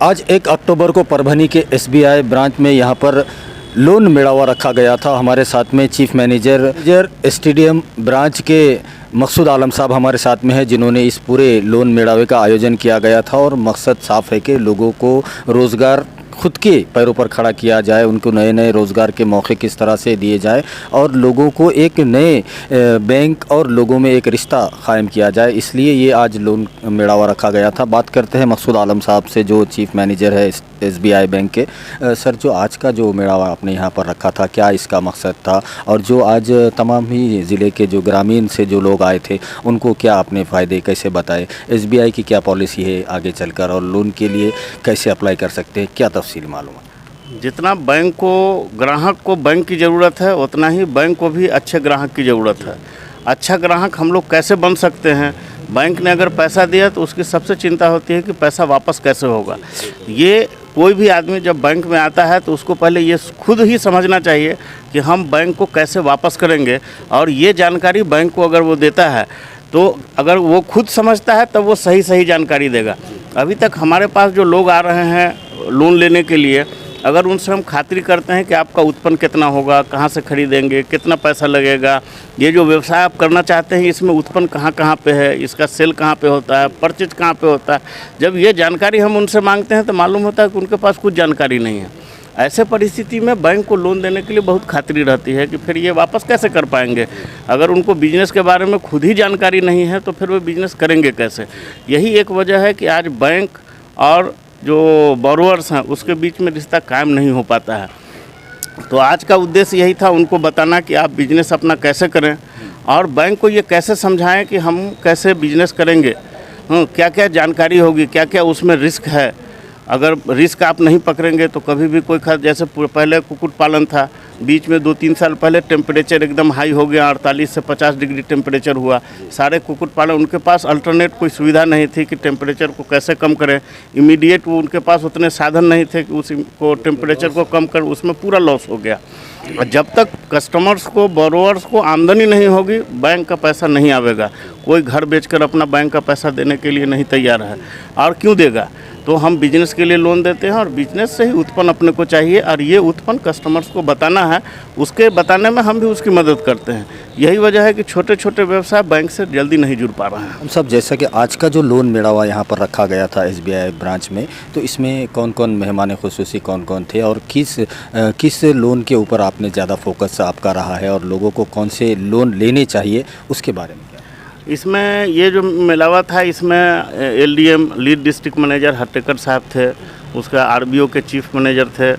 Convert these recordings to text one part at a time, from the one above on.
आज 1 अक्टूबर को परभनी के एसबीआई ब्रांच में यहाँ पर लोन मेड़ावा रखा गया था। हमारे साथ में चीफ मैनेजर स्टेडियम ब्रांच के मकसूद आलम साहब हमारे साथ में है, जिन्होंने इस पूरे लोन मेड़ावे का आयोजन किया गया था और मकसद साफ है कि लोगों को रोज़गार खुद के पैरों पर खड़ा किया जाए, उनको नए नए रोज़गार के मौके किस तरह से दिए जाए और लोगों को एक नए बैंक और लोगों में एक रिश्ता कायम किया जाए। इसलिए ये आज लोन मेड़ावा रखा गया था। बात करते हैं मकसूद आलम साहब से, जो चीफ मैनेजर है एसबीआई बैंक के। सर, जो आज का जो मेड़ावा आपने यहाँ पर रखा था, क्या इसका मकसद था और जो आज तमाम ही ज़िले के जो ग्रामीण से जो लोग आए थे उनको क्या आपने फ़ायदे कैसे बताए, एसबीआई की क्या पॉलिसी है आगे चलकर और लोन के लिए कैसे अप्लाई कर सकते हैं, क्या तफसील मालूम है? जितना बैंक को ग्राहक को बैंक की ज़रूरत है, उतना ही बैंक को भी अच्छे ग्राहक की ज़रूरत है। अच्छा ग्राहक हम लोग कैसे बन सकते हैं? बैंक ने अगर पैसा दिया तो उसकी सबसे चिंता होती है कि पैसा वापस कैसे होगा। ये कोई भी आदमी जब बैंक में आता है तो उसको पहले ये खुद ही समझना चाहिए कि हम बैंक को कैसे वापस करेंगे, और ये जानकारी बैंक को अगर वो देता है तो अगर वो खुद समझता है तब वो सही जानकारी देगा। अभी तक हमारे पास जो लोग आ रहे हैं लोन लेने के लिए, अगर उनसे हम खातिरी करते हैं कि आपका उत्पन्न कितना होगा, कहाँ से खरीदेंगे, कितना पैसा लगेगा, ये जो व्यवसाय आप करना चाहते हैं इसमें उत्पन्न कहाँ पे है, इसका सेल कहाँ पे होता है, परचेज कहाँ पे होता है, जब ये जानकारी हम उनसे मांगते हैं तो मालूम होता है कि उनके पास कुछ जानकारी नहीं है। ऐसे परिस्थिति में बैंक को लोन देने के लिए बहुत खातिरी रहती है कि फिर ये वापस कैसे कर पाएंगे। अगर उनको बिजनेस के बारे में खुद ही जानकारी नहीं है तो फिर वो बिजनेस करेंगे कैसे। यही एक वजह है कि आज बैंक और जो बोरोवर्स हैं उसके बीच में रिश्ता कायम नहीं हो पाता है। तो आज का उद्देश्य यही था, उनको बताना कि आप बिजनेस अपना कैसे करें और बैंक को ये कैसे समझाएं कि हम कैसे बिजनेस करेंगे, क्या क्या जानकारी होगी, क्या क्या उसमें रिस्क है। अगर रिस्क आप नहीं पकड़ेंगे तो कभी भी कोई जैसे पहले कुक्कुट पालन था, बीच में 2-3 साल पहले टेम्परेचर एकदम हाई हो गया, 48 से 50 डिग्री टेम्परेचर हुआ। सारे कुक्कुट पालन, उनके पास अल्टरनेट कोई सुविधा नहीं थी कि टेम्परेचर को कैसे कम करें। इमीडिएट वो उनके पास उतने साधन नहीं थे कि उसको टेम्परेचर को कम कर, उसमें पूरा लॉस हो गया। और जब तक कस्टमर्स को, बोरोवर्स को आमदनी नहीं होगी, बैंक का पैसा नहीं आवेगा। कोई घर बेचकर अपना बैंक का पैसा देने के लिए नहीं तैयार है, और क्यों देगा। तो हम बिजनेस के लिए लोन देते हैं और बिजनेस से ही उत्पन्न अपने को चाहिए, और ये उत्पन्न कस्टमर्स को बताना है, उसके बताने में हम भी उसकी मदद करते हैं। यही वजह है कि छोटे छोटे व्यवसाय बैंक से जल्दी नहीं जुड़ पा रहे हैं। हम सब, जैसा कि आज का जो लोन मेड़ावा यहाँ पर रखा गया था एसबीआई ब्रांच में, तो इसमें कौन कौन मेहमान खुसूसी कौन कौन थे और किस लोन के ऊपर आपने ज़्यादा फोकस आपका रहा है और लोगों को कौन से लोन लेने चाहिए उसके बारे में? इसमें ये जो मेलावा था, इसमें LDM lead district manager Hattekar साहब थे, उसका आरबीओ के चीफ मैनेजर थे,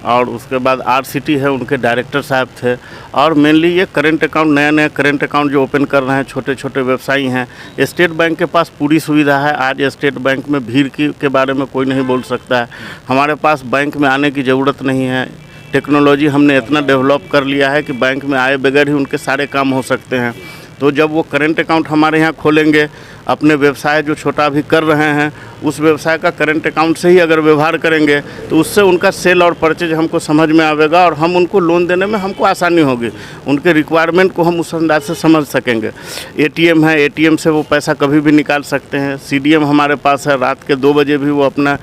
और उसके बाद आरसीटी है उनके डायरेक्टर साहब थे। और मेनली ये करेंट अकाउंट, नया करेंट अकाउंट जो ओपन कर रहे हैं छोटे छोटे व्यवसायी हैं। स्टेट बैंक के पास पूरी सुविधा है। आज स्टेट बैंक में भीड़ के बारे में कोई नहीं बोल सकता है। हमारे पास बैंक में आने की ज़रूरत नहीं है। टेक्नोलॉजी हमने इतना डेवलप कर लिया है कि बैंक में आए बगैर ही उनके सारे काम हो सकते हैं। तो जब वो करेंट अकाउंट हमारे यहाँ खोलेंगे, अपने व्यवसाय जो छोटा भी कर रहे हैं उस व्यवसाय का करेंट अकाउंट से ही अगर व्यवहार करेंगे तो उससे उनका सेल और परचेज हमको समझ में आवेगा और हम उनको लोन देने में हमको आसानी होगी। उनके रिक्वायरमेंट को हम उस अंदाज से समझ सकेंगे। एटीएम है, एटीएम से वो पैसा कभी भी निकाल सकते हैं। सीडीएम हमारे पास है, रात के 2 बजे भी वो अपना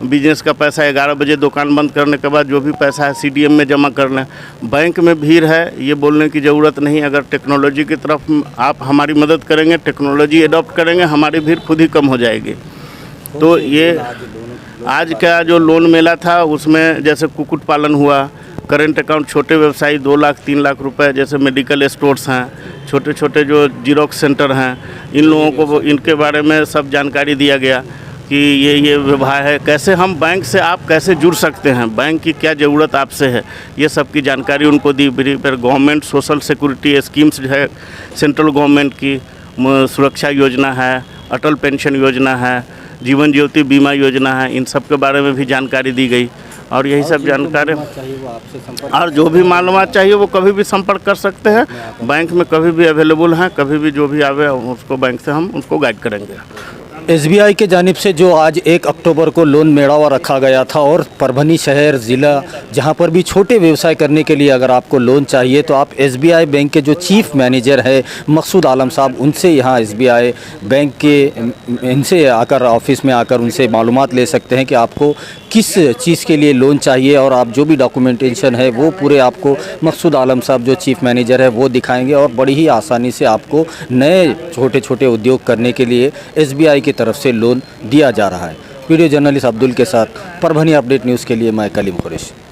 बिजनेस का पैसा 11 बजे दुकान बंद करने के बाद जो भी पैसा है सीडीएम में जमा कर लें। बैंक में भीड़ है ये बोलने की ज़रूरत नहीं। अगर टेक्नोलॉजी की तरफ आप हमारी मदद करेंगे, टेक्नोलॉजी एडॉप्ट करेंगे, हमारी भीड़ खुद ही कम हो जाएगी। तो ये आज का जो लोन मेला था उसमें जैसे कुक्कुट पालन हुआ, करेंट अकाउंट छोटे व्यवसायी 2 लाख 3 लाख रुपए, जैसे मेडिकल स्टोर्स हैं, छोटे छोटे जो जीरोक्स सेंटर हैं, इन लोगों को इनके बारे में सब जानकारी दिया गया कि ये व्यवहार है, कैसे हम बैंक से आप कैसे जुड़ सकते हैं, बैंक की क्या ज़रूरत आपसे है, ये सब की जानकारी उनको दी। फिर गवर्नमेंट सोशल सिक्योरिटी स्कीम्स है, सेंट्रल गवर्नमेंट की सुरक्षा योजना है, अटल पेंशन योजना है, जीवन ज्योति बीमा योजना है, इन सब के बारे में भी जानकारी दी गई। और यही सब जानकारी, और जो भी मालूमात चाहिए वो कभी भी संपर्क कर सकते हैं। बैंक में कभी भी अवेलेबल हैं, कभी भी जो भी आवे उसको बैंक से हम उसको गाइड करेंगे। एसबीआई के जानिब से जो आज 1 अक्टूबर को लोन मेड़ावा रखा गया था और परभनी शहर ज़िला जहां पर भी छोटे व्यवसाय करने के लिए अगर आपको लोन चाहिए तो आप एसबीआई बैंक के जो चीफ मैनेजर है मकसूद आलम साहब उनसे यहां एसबीआई बैंक के इनसे आकर ऑफिस में आकर उनसे मालूमात ले सकते हैं कि आपको किस चीज़ के लिए लोन चाहिए और आप जो भी डॉक्यूमेंटेशन है वो पूरे आपको मकसूद आलम साहब जो चीफ मैनेजर है वो दिखाएंगे और बड़ी ही आसानी से आपको नए छोटे छोटे उद्योग करने के लिए एसबीआई की तरफ से लोन दिया जा रहा है। वीडियो जर्नलिस्ट अब्दुल के साथ परभनी अपडेट न्यूज़ के लिए मैं कलीम कुरैशी।